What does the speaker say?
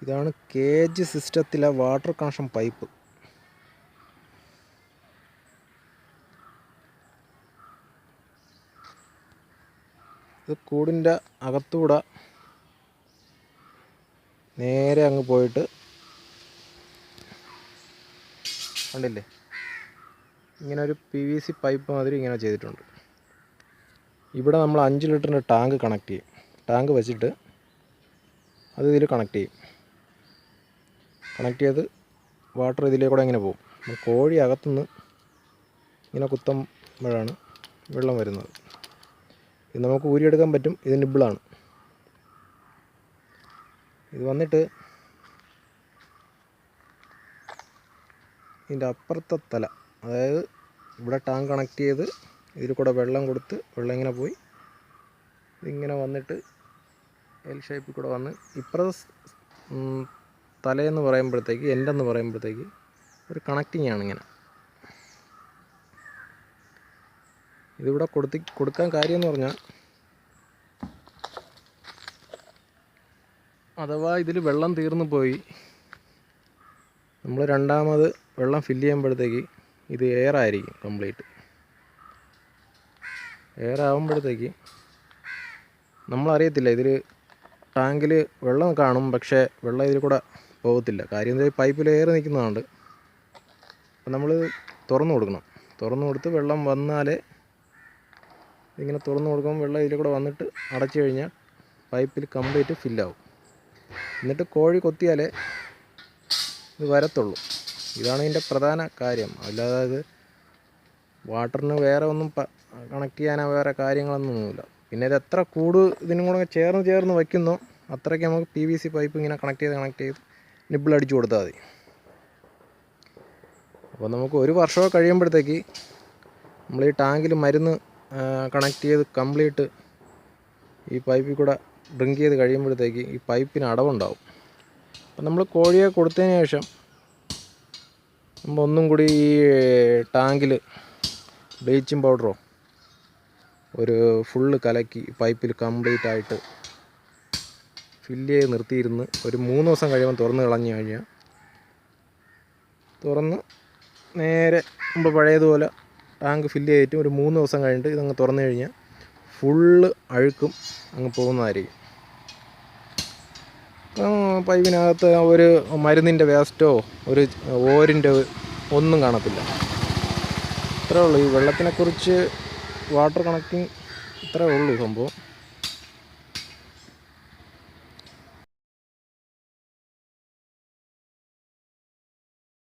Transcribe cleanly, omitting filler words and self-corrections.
ഇതാണ് കേജ് സിസ്റ്റത്തിലെ water connection pipe. ഇത് കൂടിൻ്റെ അകത്തൂടെ നേരെ അങ്ങ് പോയിട്ട് കണ്ടില്ലേ, ഇങ്ങനെ ഒരു PVC പൈപ്പ് മാതിരി ഇങ്ങനെ ചെയ്തിട്ടുണ്ട്. ഇവിടെ നമ്മൾ 5 ലിറ്ററിൻ്റെ ടാങ്ക് കണക്ട് ചെയ്യും. ടാങ്ക് വെച്ചിട്ട് അത് ഇതിൽ കണക്ട് ചെയ്യും. കണക്ട് ചെയ്ത് വാട്ടർ ഇതിലേക്കൂടെ ഇങ്ങനെ പോകും. കോഴി അകത്തുനിന്ന് ഇങ്ങനെ കുത്തുമ്പോഴാണ് വെള്ളം വരുന്നത്. ഇത് നമുക്ക് ഊരിയെടുക്കാൻ പറ്റും. ഇത് നിബിളാണ്. ഇത് വന്നിട്ട് ഇതിൻ്റെ അപ്പുറത്തെ തല, അതായത് ഇവിടെ ടാങ്ക് കണക്ട് ചെയ്ത് ഇതിൽ കൂടെ വെള്ളം കൊടുത്ത് വെള്ളം ഇങ്ങനെ പോയി ഇതിങ്ങനെ വന്നിട്ട് എൽ ഷേപ്പിൽ കൂടെ വന്ന് ഇപ്പുറത്തെ തലയെന്ന് പറയുമ്പോഴത്തേക്ക്, എൻഡെന്ന് പറയുമ്പോഴത്തേക്ക് ഒരു കണക്റ്റിംഗ് ആണ് ഇങ്ങനെ. ഇതിവിടെ കൊടുക്കാൻ കാര്യം എന്ന് പറഞ്ഞാൽ, അഥവാ ഇതിൽ വെള്ളം തീർന്നു പോയി നമ്മൾ രണ്ടാമത് വെള്ളം ഫില്ല് ചെയ്യുമ്പോഴത്തേക്ക് ഇത് എയർ ആയിരിക്കും കംപ്ലീറ്റ്. എയർ ആകുമ്പോഴത്തേക്ക് നമ്മളറിയത്തില്ല, ഇതിൽ ടാങ്കിൽ വെള്ളം കാണും, പക്ഷേ വെള്ളം ഇതിൽ കൂടെ പോകത്തില്ല. കാര്യം എന്താ, പൈപ്പിൽ എയർ നിൽക്കുന്നതുകൊണ്ട്. അപ്പം നമ്മൾ തുറന്നു കൊടുക്കണം. തുറന്നു കൊടുത്ത് വെള്ളം വന്നാലേ, ഇങ്ങനെ തുറന്നു കൊടുക്കുമ്പോൾ വെള്ളം ഇതിൽ കൂടെ വന്നിട്ട് അടച്ചു കഴിഞ്ഞാൽ പൈപ്പിൽ കംപ്ലീറ്റ് ഫില്ലാവും. എന്നിട്ട് കോഴി കൊത്തിയാലേ ഇത് വരത്തുള്ളൂ. ഇതാണ് ഇതിൻ്റെ പ്രധാന കാര്യം. അല്ലാതെ ഇത് വാട്ടറിന് വേറെ ഒന്നും കണക്ട് ചെയ്യാനോ വേറെ കാര്യങ്ങളൊന്നുമില്ല. പിന്നെ ഇത് എത്ര കൂട് ഇതിനും കൂടെ ചേർന്ന് വയ്ക്കുന്നോ അത്രയ്ക്ക് നമുക്ക് PVC പൈപ്പ് ഇങ്ങനെ കണക്ട് ചെയ്ത് നിബിൾ അടിച്ചു കൊടുത്താൽ മതി. അപ്പോൾ നമുക്ക് 1 വർഷമോ കഴിയുമ്പോഴത്തേക്ക് നമ്മൾ ഈ ടാങ്കിൽ മരുന്ന് കണക്ട് ചെയ്ത് കംപ്ലീറ്റ് ഈ പൈപ്പിൽ കൂടെ ഡ്രിങ്ക് ചെയ്ത് കഴിയുമ്പോഴത്തേക്ക് ഈ പൈപ്പിന് അടവുണ്ടാവും. അപ്പം നമ്മൾ കോഴിയെ കൊടുത്തതിന് ശേഷം നമ്മൾ ഒന്നും കൂടി ഈ ടാങ്കിൽ ബ്ലീച്ചിങ് പൗഡറോ ഒരു ഫുള്ള് കലക്കി പൈപ്പിൽ കംപ്ലീറ്റ് ആയിട്ട് ഫില്ല് ചെയ്ത് നിർത്തിയിരുന്ന് ഒരു 3 ദിവസം കഴിയുമ്പോൾ തുറന്ന് കളഞ്ഞു കഴിഞ്ഞാൽ, തുറന്ന് നേരെ നമ്മൾ പഴയതുപോലെ ടാങ്ക് ഫില്ല് ചെയ്തിട്ട് ഒരു 3 ദിവസം കഴിഞ്ഞിട്ട് ഇതങ്ങ് തുറന്നു കഴിഞ്ഞാൽ ഫുള്ള് അഴുക്കും അങ്ങ് പോകുന്നതായിരിക്കും. പൈപ്പിനകത്ത് ഒരു മരുന്നിൻ്റെ വേസ്റ്റോ ഒരു ഓരിൻ്റെ ഒന്നും കാണത്തില്ല. ഇത്രേ ഉള്ളൂ ഈ വെള്ളത്തിനെക്കുറിച്ച്, വാട്ടർ കണക്റ്റിംഗ് ഇത്രേ ഉള്ളൂ സംഭവം.